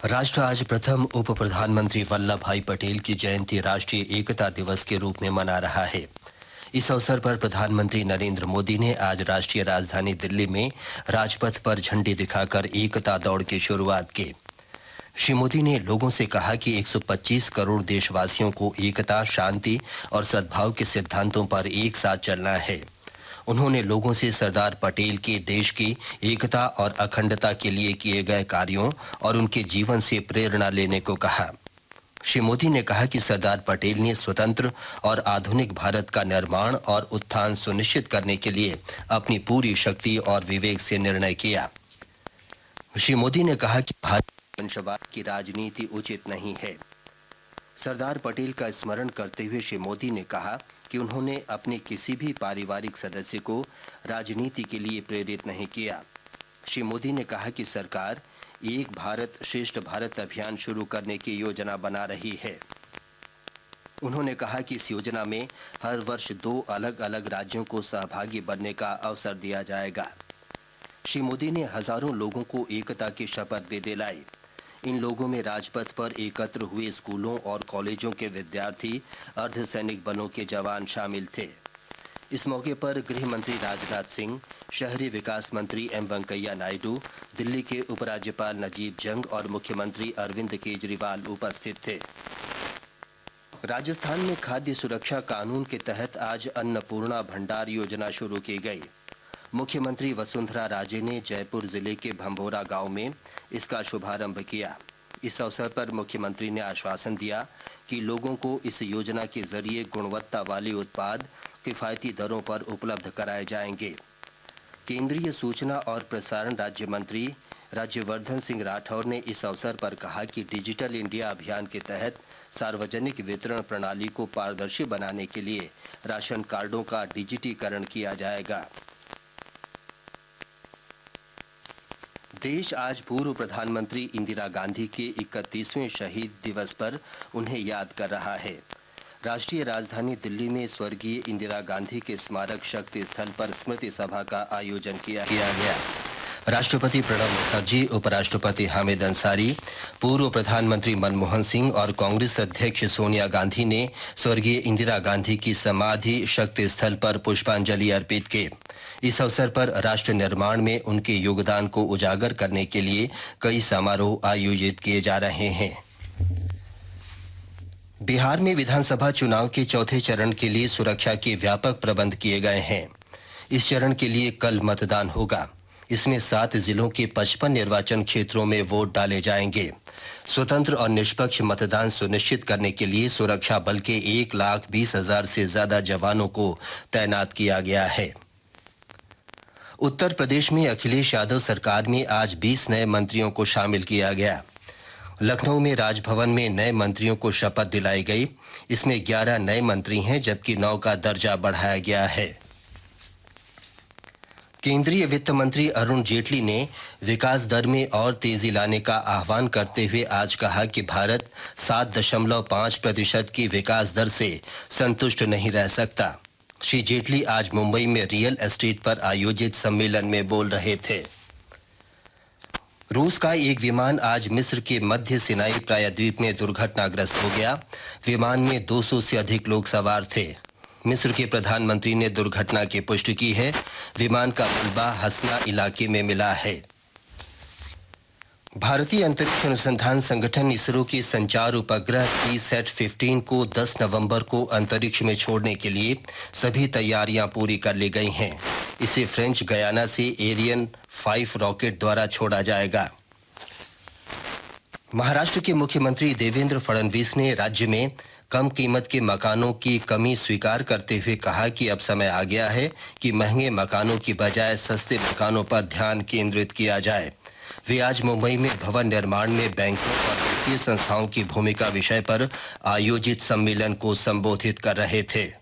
राष्ट्र आज प्रथम उप प्रधानमंत्री वल्लभ भाई पटेल की जयंती राष्ट्रीय एकता दिवस के रूप में मना रहा है। इस अवसर पर प्रधानमंत्री नरेंद्र मोदी ने आज राष्ट्रीय राजधानी दिल्ली में राजपथ पर झंडी दिखाकर एकता दौड़ की शुरुआत की। श्री मोदी ने लोगों से कहा कि 125 करोड़ देशवासियों को एकता, शांति और सद्भाव के सिद्धांतों पर एक साथ चलना है। उन्होंने लोगों से सरदार पटेल के देश की एकता और अखंडता के लिए किए गए कार्यों और उनके जीवन से प्रेरणा लेने को कहा। श्री मोदी ने कहा कि सरदार पटेल ने स्वतंत्र और आधुनिक भारत का निर्माण और उत्थान सुनिश्चित करने के लिए अपनी पूरी शक्ति और विवेक से निर्णय किया। श्री मोदी ने कहा कि भारत वंशवाद की राजनीति उचित नहीं है। सरदार पटेल का स्मरण करते हुए श्री मोदी ने कहा कि उन्होंने अपने किसी भी पारिवारिक सदस्य को राजनीति के लिए प्रेरित नहीं किया। श्री मोदी ने कहा कि सरकार एक भारत श्रेष्ठ भारत अभियान शुरू करने की योजना बना रही है। उन्होंने कहा कि इस योजना में हर वर्ष 2 अलग-अलग राज्यों को सहभागी बनने का अवसर दिया जाएगा। श्री मोदी ने हजारों लोगों को एकता की शपथ भी दिलाई। इन लोगों में राजपथ पर एकत्र हुए स्कूलों और कॉलेजों के विद्यार्थी, अर्धसैनिक बलों के जवान शामिल थे। इस मौके पर गृह मंत्री राजनाथ सिंह, शहरी विकास मंत्री एम वेंकैया नायडू, दिल्ली के उपराज्यपाल नजीब जंग और मुख्यमंत्री अरविंद केजरीवाल उपस्थित थे। राजस्थान में खाद्य सुरक्षा कानून के तहत आज अन्नपूर्णा भंडार योजना शुरू की गई। मुख्यमंत्री वसुंधरा राजे ने जयपुर जिले के भंभोरा गांव में इसका शुभारंभ किया। इस अवसर पर मुख्यमंत्री ने आश्वासन दिया कि लोगों को इस योजना के जरिए गुणवत्ता वाले उत्पाद किफायती दरों पर उपलब्ध कराए जाएंगे। केंद्रीय सूचना और प्रसारण राज्य मंत्री राज्यवर्धन सिंह राठौर ने इस अवसर पर कहा कि डिजिटल इंडिया अभियान के तहत सार्वजनिक वितरण प्रणाली को पारदर्शी बनाने के लिए राशन कार्डों का डिजिटीकरण किया जाएगा। देश आज पूर्व प्रधानमंत्री इंदिरा गांधी के 31वें शहीद दिवस पर उन्हें याद कर रहा है। राष्ट्रीय राजधानी दिल्ली में स्वर्गीय इंदिरा गांधी के स्मारक शक्ति स्थल पर स्मृति सभा का आयोजन किया गया। राष्ट्रपति प्रणब मुखर्जी, उपराष्ट्रपति हामिद अंसारी, पूर्व प्रधानमंत्री मनमोहन सिंह और कांग्रेस अध्यक्ष सोनिया गांधी ने स्वर्गीय इंदिरा गांधी की समाधि शक्ति स्थल पर पुष्पांजलि अर्पित की। इस अवसर पर राष्ट्र निर्माण में उनके योगदान को उजागर करने के लिए कई समारोह आयोजित किए जा रहे हैं। बिहार में विधानसभा चुनाव के चौथे चरण के लिए सुरक्षा के व्यापक प्रबंध किए गए हैं। इस चरण के लिए कल मतदान होगा। इसमें 7 जिलों के 55 निर्वाचन क्षेत्रों में वोट डाले जाएंगे। स्वतंत्र और निष्पक्ष मतदान सुनिश्चित करने के लिए सुरक्षा बल के 1,20,000 से ज्यादा जवानों को तैनात किया गया है। उत्तर प्रदेश में अखिलेश यादव सरकार में आज 20 नए मंत्रियों को शामिल किया गया। लखनऊ में राजभवन में नए मंत्रियों को शपथ दिलाई गई। इसमें 11 नए मंत्री हैं, जबकि 9 का दर्जा बढ़ाया गया है। केंद्रीय वित्त मंत्री अरुण जेटली ने विकास दर में और तेजी लाने का आह्वान करते हुए आज कहा कि भारत 7.5% की विकास दर से संतुष्ट नहीं रह सकता। श्री जेटली आज मुंबई में रियल एस्टेट पर आयोजित सम्मेलन में बोल रहे थे। रूस का एक विमान आज मिस्र के मध्य सिनाई प्रायद्वीप में दुर्घटनाग्रस्त हो गया। विमान में 200 से अधिक लोग सवार थे। मिस्र के प्रधानमंत्री ने दुर्घटना की पुष्टि की है। विमान का मलबा हसना इलाके में मिला है। भारतीय अंतरिक्ष अनुसंधान संगठन इसरो के संचार उपग्रह TSAT-15 को 10 नवंबर को अंतरिक्ष में छोड़ने के लिए सभी तैयारियां पूरी कर ली गई हैं। इसे फ्रेंच गयाना से एरियन 5 रॉकेट द्वारा छोड़ा जाएगा। महाराष्ट्र के मुख्यमंत्री देवेंद्र फडणवीस ने राज्य में कम कीमत के मकानों की कमी स्वीकार करते हुए कहा कि अब समय आ गया है कि महंगे मकानों की बजाय सस्ते मकानों पर ध्यान केंद्रित किया जाए। वे आज मुंबई में भवन निर्माण में बैंकों और वित्तीय संस्थाओं की भूमिका विषय पर आयोजित सम्मेलन को संबोधित कर रहे थे।